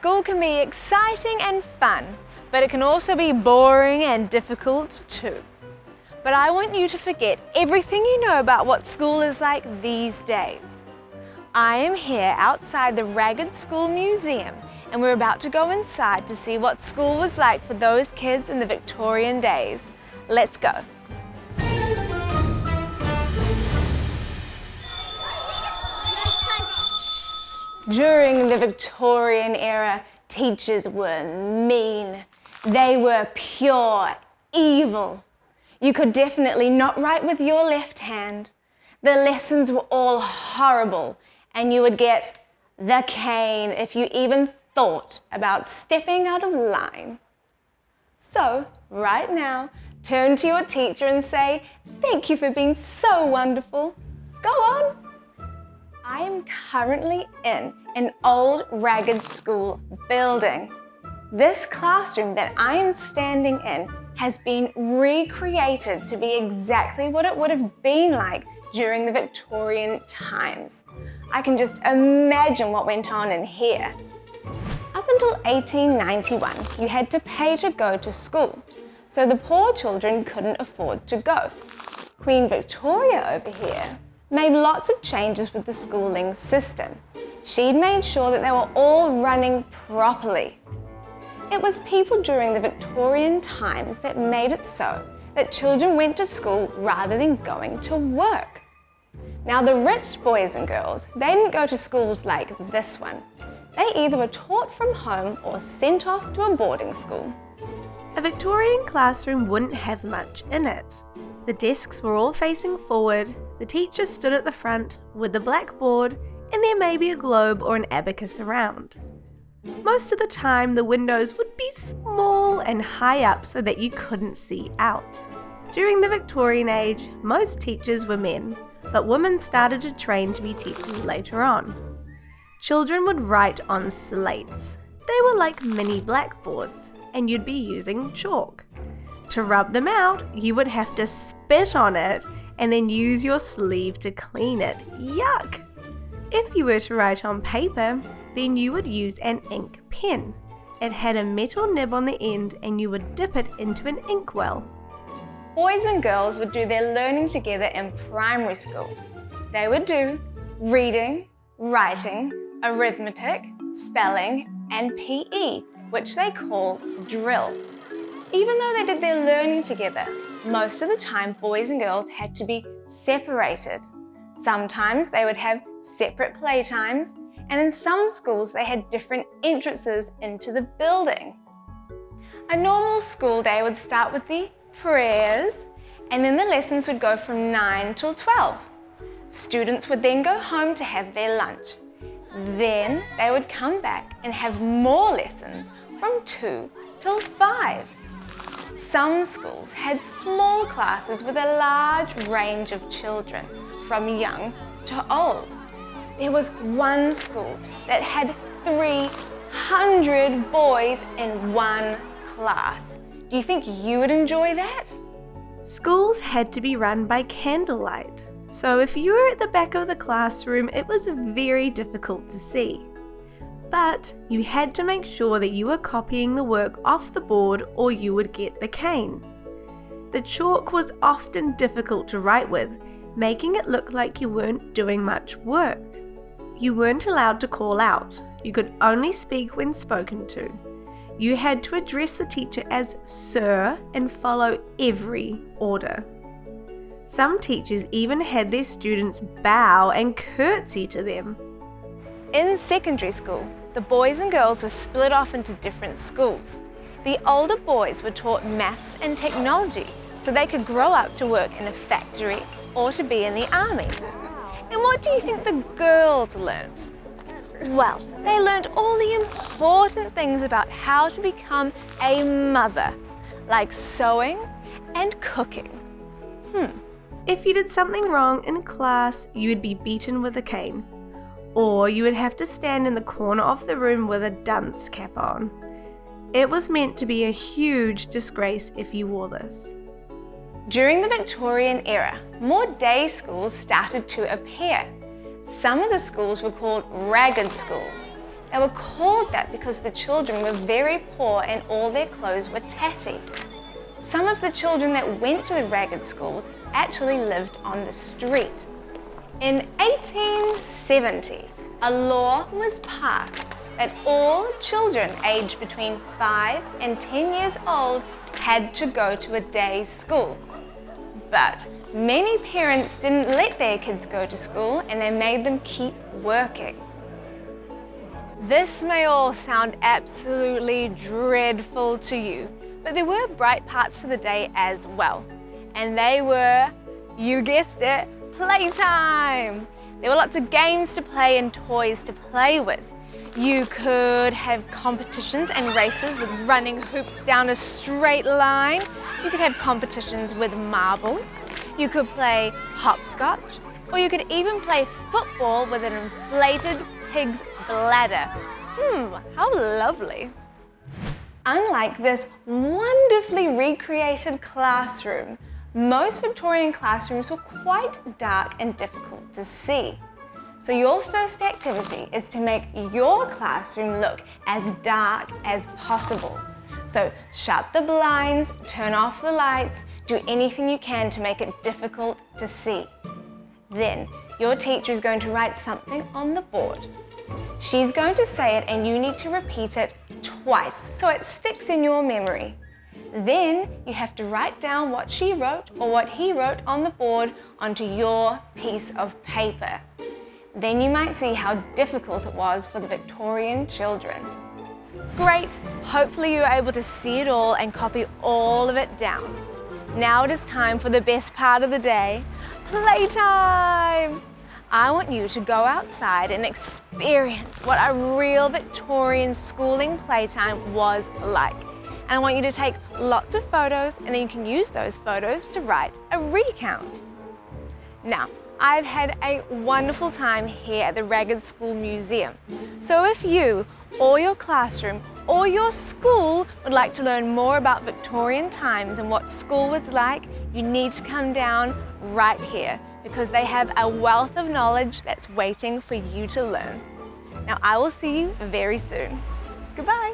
School can be exciting and fun, but it can also be boring and difficult too. But I want you to forget everything you know about what school is like these days. I am here outside the Ragged School Museum, and we're about to go inside to see what school was like for those kids in the Victorian days. Let's go. During the Victorian era, teachers were mean. They were pure evil. You could definitely not write with your left hand. The lessons were all horrible, and you would get the cane if you even thought about stepping out of line. So, right now, turn to your teacher and say, "Thank you for being so wonderful." Go on. I am currently in an old Ragged School building. This classroom that I am standing in has been recreated to be exactly what it would have been like during the Victorian times. I can just imagine what went on in here. Up until 1891, you had to pay to go to school, so the poor children couldn't afford to go. Queen Victoria over here made lots of changes with the schooling system. She'd made sure that they were all running properly. It was people during the Victorian times that made it so that children went to school rather than going to work. Now the rich boys and girls, they didn't go to schools like this one. They either were taught from home or sent off to a boarding school. A Victorian classroom wouldn't have much in it. The desks were all facing forward, the teacher stood at the front with the blackboard, and there may be a globe or an abacus around. Most of the time, the windows would be small and high up so that you couldn't see out. During the Victorian age, most teachers were men, but women started to train to be teachers later on. Children would write on slates. They were like mini blackboards, and you'd be using chalk. To rub them out, you would have to spit on it and then use your sleeve to clean it. Yuck! If you were to write on paper, then you would use an ink pen. It had a metal nib on the end and you would dip it into an inkwell. Boys and girls would do their learning together in primary school. They would do reading, writing, arithmetic, spelling, and PE, which they called drill. Even though they did their learning together, most of the time boys and girls had to be separated. Sometimes they would have separate playtimes, and in some schools they had different entrances into the building. A normal school day would start with the prayers, and then the lessons would go from 9 till 12. Students would then go home to have their lunch. Then they would come back and have more lessons from 2 till 5. Some schools had small classes with a large range of children, from young to old. There was one school that had 300 boys in one class. Do you think you would enjoy that? Schools had to be run by candlelight, so if you were at the back of the classroom, it was very difficult to see. But you had to make sure that you were copying the work off the board or you would get the cane. The chalk was often difficult to write with, making it look like you weren't doing much work. You weren't allowed to call out. You could only speak when spoken to. You had to address the teacher as Sir and follow every order. Some teachers even had their students bow and curtsy to them. In secondary school, the boys and girls were split off into different schools. The older boys were taught maths and technology so they could grow up to work in a factory or to be in the army. And what do you think the girls learned? Well, they learned all the important things about how to become a mother, like sewing and cooking. If you did something wrong in class, you would be beaten with a cane. Or you would have to stand in the corner of the room with a dunce cap on. It was meant to be a huge disgrace if you wore this. During the Victorian era, more day schools started to appear. Some of the schools were called ragged schools. They were called that because the children were very poor and all their clothes were tatty. Some of the children that went to the ragged schools actually lived on the street. In 1870, a law was passed that all children aged between 5 and 10 years old had to go to a day school. But many parents didn't let their kids go to school and they made them keep working. This may all sound absolutely dreadful to you, but there were bright parts to the day as well. And they were, you guessed it, playtime. There were lots of games to play and toys to play with. You could have competitions and races with running hoops down a straight line. You could have competitions with marbles. You could play hopscotch, or you could even play football with an inflated pig's bladder. How lovely. Unlike this wonderfully recreated classroom, most Victorian classrooms were quite dark and difficult to see. So your first activity is to make your classroom look as dark as possible. So shut the blinds, turn off the lights, do anything you can to make it difficult to see. Then your teacher is going to write something on the board. She's going to say it and you need to repeat it twice so it sticks in your memory. Then you have to write down what she wrote or what he wrote on the board onto your piece of paper. Then you might see how difficult it was for the Victorian children. Great, hopefully you were able to see it all and copy all of it down. Now it is time for the best part of the day, playtime! I want you to go outside and experience what a real Victorian schooling playtime was like. And I want you to take lots of photos and then you can use those photos to write a recount. Now, I've had a wonderful time here at the Ragged School Museum. So if you, or your classroom, or your school would like to learn more about Victorian times and what school was like, you need to come down right here because they have a wealth of knowledge that's waiting for you to learn. Now, I will see you very soon. Goodbye.